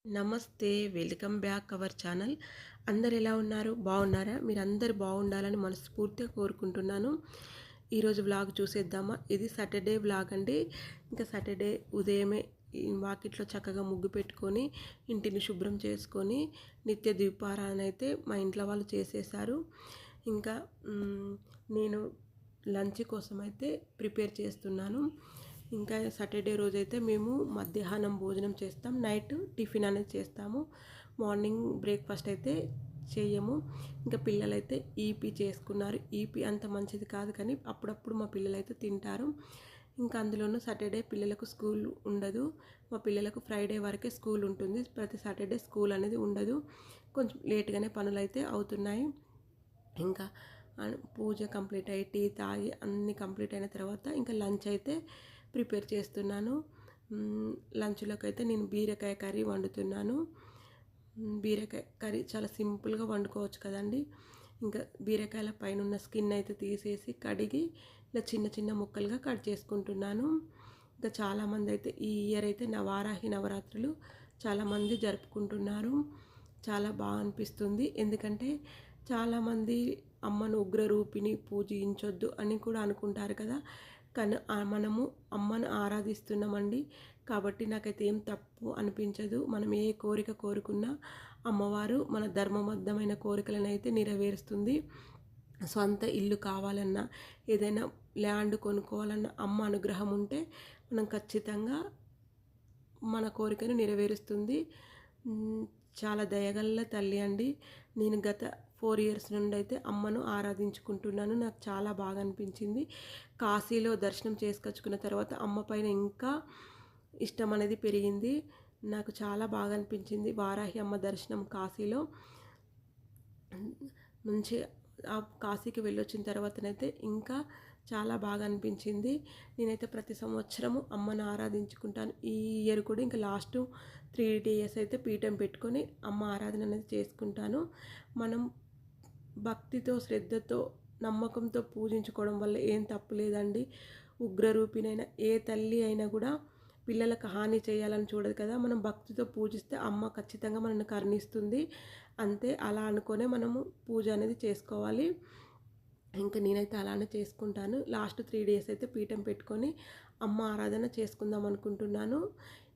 నమస్తే. Welcome back our channel. అందరు ఎలా ఉన్నారు? బాగున్నారా? మీరందరూ బాగుండాలని మనస్ఫూర్తిగా కోరుకుంటున్నాను. ఈరోజు వ్లాగ్ చూసేద్దామా? ఇది సాటర్డే వ్లాగ్ అండి. ఇంకా సాటర్డే ఉదయమే ఈ వాకిట్లో చక్కగా ముగ్గు పెట్టుకొని ఇంటిని శుభ్రం చేసుకొని నిత్య దీపారాధన అయితే మా ఇంట్లో వాళ్ళు చేసేసారు. ఇంకా నేను లంచ్ కోసం అయితే ప్రిపేర్ చేస్తున్నాను. ఇంకా సాటర్డే రోజైతే మేము మధ్యాహ్నం భోజనం చేస్తాం, నైట్ టిఫిన్ అనేది చేస్తాము. మార్నింగ్ బ్రేక్ఫాస్ట్ అయితే చేయము. ఇంకా పిల్లలైతే ఈపీ చేసుకున్నారు. ఈపీ అంత మంచిది కాదు కానీ అప్పుడప్పుడు మా పిల్లలైతే తింటారు. ఇంకా అందులోనూ సాటర్డే పిల్లలకు స్కూల్ ఉండదు. మా పిల్లలకు ఫ్రైడే వరకే స్కూల్ ఉంటుంది. ప్రతి సాటర్డే స్కూల్ అనేది ఉండదు. కొంచెం లేట్గానే పనులైతే అవుతున్నాయి. ఇంకా పూజ కంప్లీట్ అయ్యి టీ తాగి అన్నీ కంప్లీట్ అయిన తర్వాత ఇంకా లంచ్ అయితే ప్రిపేర్ చేస్తున్నాను. లంచ్లోకి అయితే నేను బీరకాయ కర్రీ వండుతున్నాను. బీరకాయ కర్రీ చాలా సింపుల్గా వండుకోవచ్చు కదండి. ఇంకా బీరకాయల పైన ఉన్న స్కిన్ అయితే తీసేసి కడిగి ఇలా చిన్న చిన్న ముక్కలుగా కట్ చేసుకుంటున్నాను. ఇంకా చాలామంది అయితే ఈ ఇయర్ అయితే వారాహి నవరాత్రులు చాలామంది జరుపుకుంటున్నారు. చాలా బాగా అనిపిస్తుంది. ఎందుకంటే చాలామంది అమ్మను ఉగ్రరూపిణి పూజించొద్దు అని కూడా అనుకుంటారు కదా. కానీ మనము అమ్మను ఆరాధిస్తున్నామండి. కాబట్టి నాకైతే ఏం తప్పు అనిపించదు. మనం ఏ కోరిక కోరుకున్నా అమ్మవారు మన ధర్మబద్ధమైన కోరికలను అయితే నెరవేరుస్తుంది. సొంత ఇల్లు కావాలన్నా, ఏదైనా ల్యాండ్ కొనుక్కోవాలన్నా అమ్మ అనుగ్రహం ఉంటే మనం ఖచ్చితంగా మన కోరికను నెరవేరుస్తుంది. చాలా దయగల్ల తల్లి అండి. నేను గత 4 ఇయర్స్ నుండి అయితే అమ్మను ఆరాధించుకుంటున్నాను. నాకు చాలా బాగా అనిపించింది. కాశీలో దర్శనం చేసుకొచ్చుకున్న తర్వాత అమ్మ పైన ఇంకా ఇష్టం అనేది పెరిగింది. నాకు చాలా బాగా అనిపించింది వారాహి అమ్మ దర్శనం కాశీలో. మంచి ఆ కాశీకి వెళ్ళొచ్చిన తర్వాతనైతే ఇంకా చాలా బాగా అనిపించింది. నేనైతే ప్రతి సంవత్సరము అమ్మను ఆరాధించుకుంటాను. ఈ ఇయర్ కూడా ఇంకా లాస్ట్ 3 days అయితే పీఠం పెట్టుకొని అమ్మ ఆరాధన అనేది చేసుకుంటాను. మనం భక్తితో, శ్రద్ధతో, నమ్మకంతో పూజించుకోవడం వల్ల ఏం తప్పు లేదండి. ఉగ్రరూపిణైనా ఏ తల్లి అయినా కూడా పిల్లలకు హాని చేయాలని చూడదు కదా. మనం భక్తితో పూజిస్తే అమ్మ ఖచ్చితంగా మనల్ని కరుణిస్తుంది. అంతే, అలా అనుకునే మనము పూజ అనేది చేసుకోవాలి. ఇంకా నేనైతే అలానే చేసుకుంటాను. లాస్ట్ 3 days అయితే పీఠం పెట్టుకొని అమ్మ ఆరాధన చేసుకుందాం అనుకుంటున్నాను.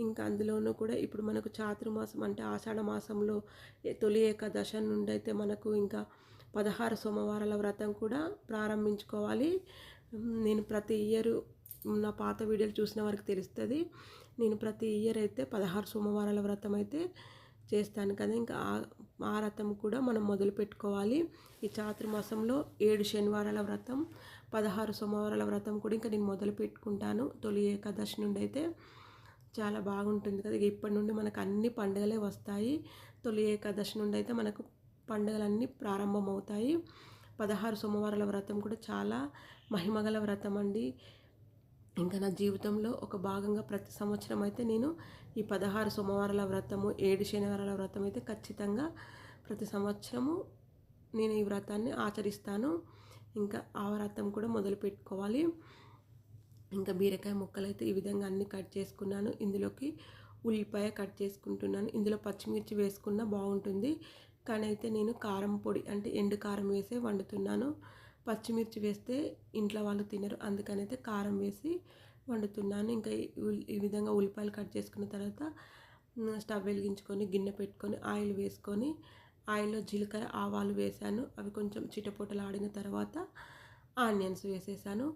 ఇంకా అందులోనూ కూడా ఇప్పుడు మనకు చాతుర్మాసం అంటే ఆషాఢ మాసంలో తొలి ఏకాదశి నుండి అయితే మనకు ఇంకా 16 సోమవారాల వ్రతం కూడా ప్రారంభించుకోవాలి. నేను ప్రతి ఇయర్ నా పాత వీడియోలు చూసిన వారికి తెలుస్తుంది. నేను ప్రతి ఇయర్ అయితే 16 సోమవారాల వ్రతం అయితే చేస్తాను కదా. ఇంకా ఆ వ్రతం కూడా మనం మొదలు పెట్టుకోవాలి. ఈ చాతుర్మాసంలో 7 శనివారాల వ్రతం, 16 సోమవారాల వ్రతం కూడా ఇంకా నేను మొదలు పెట్టుకుంటాను. తొలి ఏకాదశి నుండి అయితే చాలా బాగుంటుంది కదా. ఇప్పటి నుండి మనకు అన్ని పండుగలే వస్తాయి. తొలి ఏకాదశి నుండి అయితే మనకు పండుగలన్నీ ప్రారంభమవుతాయి. 16 సోమవారాల వ్రతం కూడా చాలా మహిమగల వ్రతం అండి. ఇంకా నా జీవితంలో ఒక భాగంగా ప్రతి సంవత్సరం అయితే నేను ఈ 16 సోమవారాల వ్రతము, 7 శనివారాల వ్రతం అయితే ఖచ్చితంగా ప్రతి సంవత్సరము నేను ఈ వ్రతాన్ని ఆచరిస్తాను. ఇంకా ఆ వ్రతం కూడా మొదలు పెట్టుకోవాలి. ఇంకా బీరకాయ ముక్కలు అయితే ఈ విధంగా అన్నీ కట్ చేసుకున్నాను. ఇందులోకి ఉల్లిపాయ కట్ చేసుకుంటున్నాను. ఇందులో పచ్చిమిర్చి వేసుకున్నా బాగుంటుంది. కానీ అయితే నేను కారం పొడి అంటే ఎండు కారం వేసే వండుతున్నాను. పచ్చిమిర్చి వేస్తే ఇంట్లో వాళ్ళు తినరు, అందుకనైతే కారం వేసి వండుతున్నాను. ఇంకా ఈ విధంగా ఉల్లిపాయలు కట్ చేసుకున్న తర్వాత స్టవ్ వెలిగించుకొని గిన్నె పెట్టుకొని ఆయిల్ వేసుకొని ఆయిల్లో జీలకర్ర ఆవాలు వేసాను. అవి కొంచెం చిటపటలు ఆడిన తర్వాత ఆనియన్స్ వేసేసాను.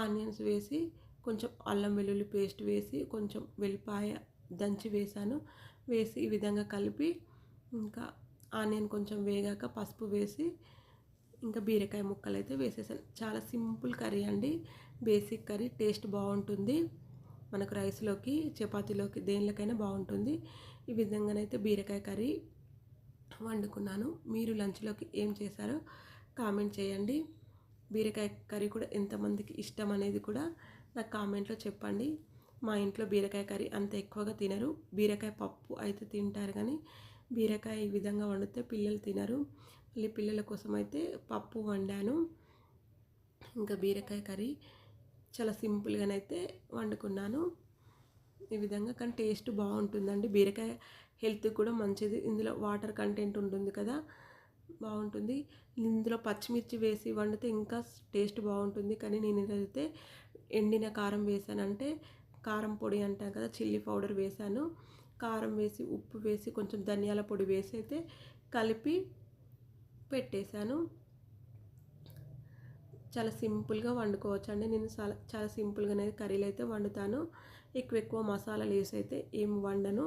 ఆనియన్స్ వేసి కొంచెం అల్లం వెల్లుల్లి పేస్ట్ వేసి కొంచెం వెల్లిపాయ దంచి వేసాను. వేసి ఈ విధంగా కలిపి ఇంకా ఆనియన్ కొంచెం వేగాక పసుపు వేసి ఇంకా బీరకాయ ముక్కలు అయితే వేసేసాను. చాలా సింపుల్ కర్రీ అండి. బేసిక్ కర్రీ, టేస్ట్ బాగుంటుంది. మనకు రైస్లోకి, చపాతీలోకి దేనిలోకైనా బాగుంటుంది. ఈ విధంగానైతే బీరకాయ కర్రీ వండుకున్నాను. మీరు లంచ్లోకి ఏం చేశారో కామెంట్ చేయండి. బీరకాయ కర్రీ కూడా ఎంతమందికి ఇష్టం అనేది కూడా నాకు కామెంట్లో చెప్పండి. మా ఇంట్లో బీరకాయ కర్రీ అంత ఎక్కువగా తినరు. బీరకాయ పప్పు అయితే తింటారు కానీ బీరకాయ ఈ విధంగా వండితే పిల్లలు తినరు. మళ్ళీ పిల్లల కోసం అయితే పప్పు వండాను. ఇంకా బీరకాయ కర్రీ చాలా సింపుల్గానైతే వండుకున్నాను ఈ విధంగా. కానీ టేస్ట్ బాగుంటుందండి. బీరకాయ హెల్త్కి కూడా మంచిది. ఇందులో వాటర్ కంటెంట్ ఉంటుంది కదా, బాగుంటుంది. ఇందులో పచ్చిమిర్చి వేసి వండితే ఇంకా టేస్ట్ బాగుంటుంది. కానీ నేను ఏదైతే ఎండిన కారం వేసానంటే, కారం పొడి అంటాం కదా, చిల్లీ పౌడర్ వేసాను. కారం వేసి, ఉప్పు వేసి, కొంచెం ధనియాల పొడి వేసి అయితే కలిపి పెట్టేశాను. చాలా సింపుల్గా వండుకోవచ్చు అండి. నేను చాలా సింపుల్గానే కర్రీలు అయితే వండుతాను. ఎక్కువ మసాలాలు వేసి అయితే ఏం వండను.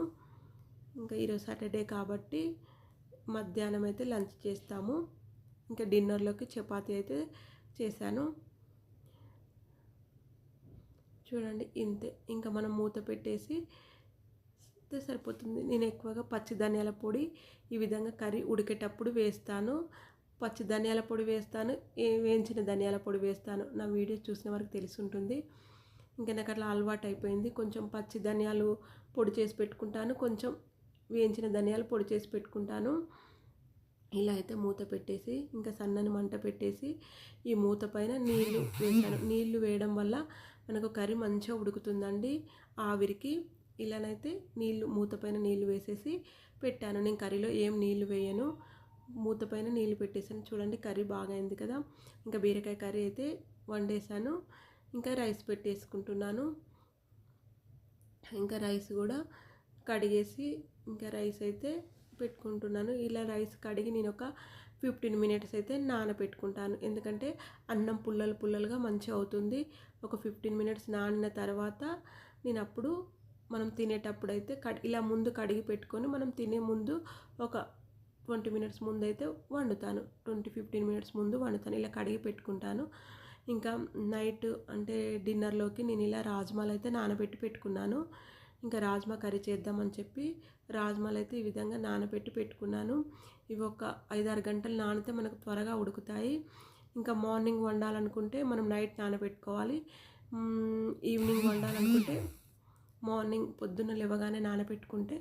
ఇంకా ఈరోజు సాటర్డే కాబట్టి మధ్యాహ్నం అయితే లంచ్ చేస్తాము. ఇంకా డిన్నర్లోకి చపాతీ అయితే చేశాను. చూడండి ఇంతే. ఇంకా మనం మూత పెట్టేసి సరిపోతుంది. నేను ఎక్కువగా పచ్చి ధనియాల పొడి ఈ విధంగా కర్రీ ఉడికేటప్పుడు వేస్తాను. పచ్చి ధనియాల పొడి వేస్తాను, వేయించిన ధనియాల పొడి వేస్తాను. నా వీడియో చూసిన వరకు తెలిసి ఉంటుంది. ఇంకా నాకు అట్లా అలవాటు అయిపోయింది. కొంచెం పచ్చి ధనియాలు పొడి చేసి పెట్టుకుంటాను, కొంచెం వేయించిన ధనియాలు పొడి చేసి పెట్టుకుంటాను. ఇలా అయితే మూత పెట్టేసి ఇంకా సన్నని మంట పెట్టేసి ఈ మూత పైన నీళ్ళు వేసాను. నీళ్ళు వేయడం వల్ల మనకు కర్రీ మంచిగా ఉడుకుతుందండి ఆవిరికి. ఇలానైతే మూత పైన నీళ్ళు వేసేసి పెట్టాను. నేను కర్రీలో ఏం నీళ్ళు వేయను, మూత పైన నీళ్ళు పెట్టేసాను. చూడండి కర్రీ బాగా అయింది కదా. ఇంకా బీరకాయ కర్రీ అయితే వండేసాను. ఇంకా రైస్ పెట్టేసుకుంటున్నాను. ఇంకా రైస్ కూడా కడిగేసి ఇంకా రైస్ అయితే పెట్టుకుంటున్నాను. ఇలా రైస్ కడిగి నేను ఒక 15 మినిట్స్ అయితే నానబెట్టుకుంటాను. ఎందుకంటే అన్నం పుల్లలుగా మంచిగా అవుతుంది. ఒక 15 మినిట్స్ నానిన తర్వాత నేను అప్పుడు మనం తినేటప్పుడు అయితే ఇలా ముందు కడిగి పెట్టుకొని మనం తినే ముందు ఒక 20 మినిట్స్ ముందు అయితే వండుతాను. 15 మినిట్స్ ముందు వండుతాను. ఇలా కడిగి పెట్టుకుంటాను. ఇంకా నైట్ అంటే డిన్నర్లోకి నేను ఇలా రాజ్మాలు అయితే నానబెట్టి పెట్టుకున్నాను. ఇంకా రాజ్మా కర్రీ చేద్దామని చెప్పి రాజ్మాలు అయితే ఈ విధంగా నానబెట్టి పెట్టుకున్నాను. ఇవి ఒక 5-6 గంటలు నానితే మనకు త్వరగా ఉడుకుతాయి. ఇంకా మార్నింగ్ వండాలనుకుంటే మనం నైట్ నానబెట్టుకోవాలి. ఈవినింగ్ వండాలనుకుంటే మార్నింగ్ పొద్దున్న లేవగానే నానబెట్టుకుంటే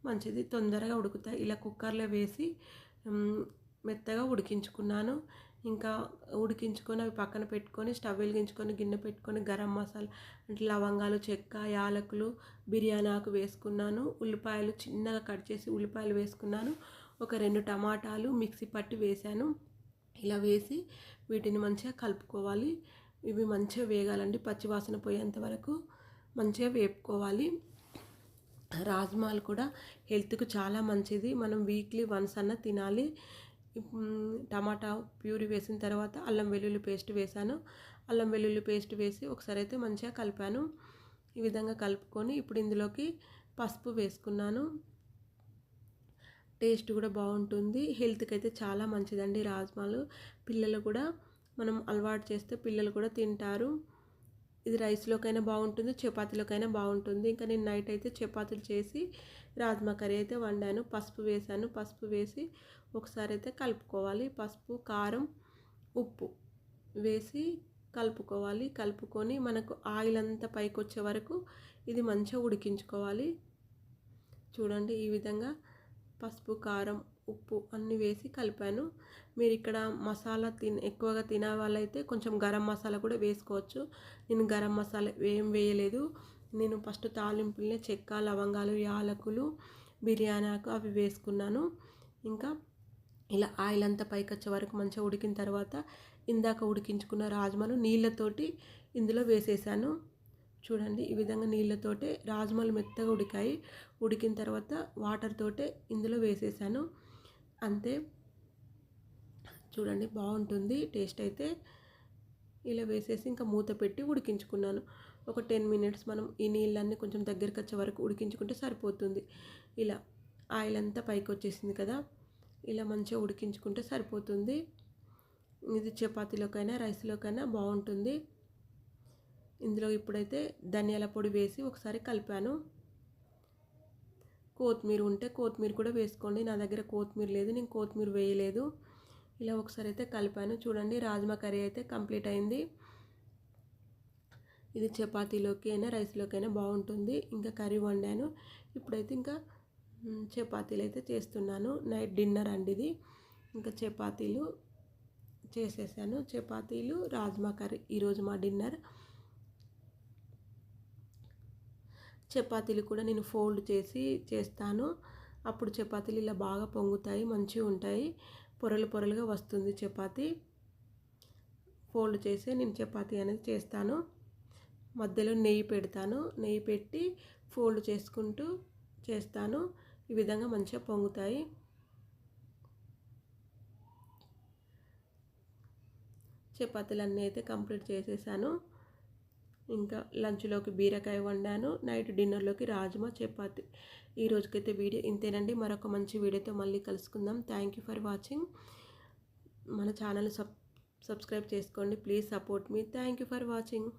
మంచిది, తొందరగా ఉడుకుతాయి. ఇలా కుక్కర్లో వేసి మెత్తగా ఉడికించుకున్నాను. ఇంకా ఉడికించుకొని అవి పక్కన పెట్టుకొని స్టవ్ వెలిగించుకొని గిన్నె పెట్టుకొని గరం మసాలా అంటే లవంగాలు, చెక్క, యాలకులు, బిర్యానీ ఆకు వేసుకున్నాను. ఉల్లిపాయలు చిన్నగా కట్ చేసి ఉల్లిపాయలు వేసుకున్నాను. ఒక 2 టమాటాలు మిక్సీ పట్టి వేసాను. ఇలా వేసి వీటిని మంచిగా కలుపుకోవాలి. ఇవి మంచిగా వేగాలండి, పచ్చివాసన పోయేంత వరకు మంచిగా వేపుకోవాలి. రాజ్మాలు కూడా హెల్త్కు చాలా మంచిది. మనం వీక్లీ వన్స్ అన్న తినాలి. టమాటా ప్యూరీ వేసిన తర్వాత అల్లం వెల్లుల్లి పేస్ట్ వేసాను. అల్లం వెల్లుల్లి పేస్ట్ వేసి ఒకసారి అయితే మంచిగా కలిపాను. ఈ విధంగా కలుపుకొని ఇప్పుడు ఇందులోకి పసుపు వేసుకున్నాను. టేస్ట్ కూడా బాగుంటుంది. హెల్త్కి అయితే చాలా మంచిదండి రాజ్మాలు. పిల్లలు కూడా మనం అలవాటు చేస్తే పిల్లలు కూడా తింటారు. ఇది రైస్లోకైనా బాగుంటుంది, చపాతీలోకైనా బాగుంటుంది. ఇంకా నేను నైట్ అయితే చపాతీలు చేసి రాజ్మా కర్రీ అయితే వండాను. పసుపు వేసాను. పసుపు వేసి ఒకసారి అయితే కలుపుకోవాలి. పసుపు, కారం, ఉప్పు వేసి కలుపుకోవాలి. కలుపుకొని మనకు ఆయిల్ అంతా పైకి వచ్చే వరకు ఇది మంచిగా ఉడికించుకోవాలి. చూడండి ఈ విధంగా పసుపు, కారం, ఉప్పు అన్నీ వేసి కలిపాను. మీరు ఇక్కడ మసాలా ఎక్కువగా తినే వాళ్ళైతే కొంచెం గరం మసాలా కూడా వేసుకోవచ్చు. నేను గరం మసాలా ఏం వేయలేదు. నేను ఫస్ట్ తాలింపులనే చెక్క, లవంగాలు, యాలకులు, బిర్యానీ ఆకు అవి వేసుకున్నాను. ఇంకా ఇలా ఆయిల్ అంతా పైకి వచ్చే వరకు మంచిగా ఉడికిన తర్వాత ఇందాక ఉడికించుకున్న రాజ్మాలు నీళ్ళతోటి ఇందులో వేసేసాను. చూడండి ఈ విధంగా నీళ్ళతోటే రాజ్మాలు మెత్తగా ఉడికాయి. ఉడికిన తర్వాత వాటర్ తోటే ఇందులో వేసేసాను. అంతే, చూడండి బాగుంటుంది టేస్ట్ అయితే. ఇలా వేసేసి ఇంకా మూత పెట్టి ఉడికించుకున్నాను. ఒక 10 మినిట్స్ మనం ఈ నీళ్ళన్నీ కొంచెం దగ్గరికి వచ్చే వరకు ఉడికించుకుంటే సరిపోతుంది. ఇలా ఆయిల్ అంతా పైకి వచ్చేసింది కదా, ఇలా మంచిగా ఉడికించుకుంటే సరిపోతుంది. ఇది చపాతీలోకైనా రైస్లోకైనా బాగుంటుంది. ఇందులో ఇప్పుడైతే ధనియాల పొడి వేసి ఒకసారి కలిపాను. కొత్తిమీర ఉంటే కొత్తిమీర కూడా వేసుకోండి. నా దగ్గర కొత్తిమీర లేదు, నేను కొత్తిమీర వేయలేదు. ఇలా ఒకసారి అయితే కలిపాను. చూడండి రాజ్మా కర్రీ అయితే కంప్లీట్ అయింది. ఇది చపాతీలోకి అయినా రైస్లోకి అయినా బాగుంటుంది. ఇంకా కర్రీ వండాను. ఇప్పుడైతే ఇంకా చపాతీలు అయితే చేస్తున్నాను. నైట్ డిన్నర్ అండి ఇది. ఇంకా చపాతీలు చేసేసాను. చపాతీలు, రాజ్మా కర్రీ ఈరోజు మా డిన్నర్. చపాతీలు కూడా నేను ఫోల్డ్ చేసి చేస్తాను. అప్పుడు చపాతీలు ఇలా బాగా పొంగుతాయి, మంచిగా ఉంటాయి. పొరలు పొరలుగా వస్తుంది చపాతీ. ఫోల్డ్ చేసి నేను చపాతీ అనేది చేస్తాను. మధ్యలో నెయ్యి పెడతాను. నెయ్యి పెట్టి ఫోల్డ్ చేసుకుంటూ చేస్తాను. ఈ విధంగా మంచిగా పొంగుతాయి. చపాతీలన్నీ అయితే కంప్లీట్ చేసేసాను. ఇంకా లంచ్లోకి బీరకాయ వండాను. నైట్ డిన్నర్లోకి రాజ్మా చపాతీ. ఈ రోజుకైతే వీడియో ఇంతేనండి. మరొక మంచి వీడియోతో మళ్ళీ కలుసుకుందాం. Thank you for watching. మన ఛానల్ సబ్స్క్రైబ్ చేసుకోండి. Please support me. Thank you for watching.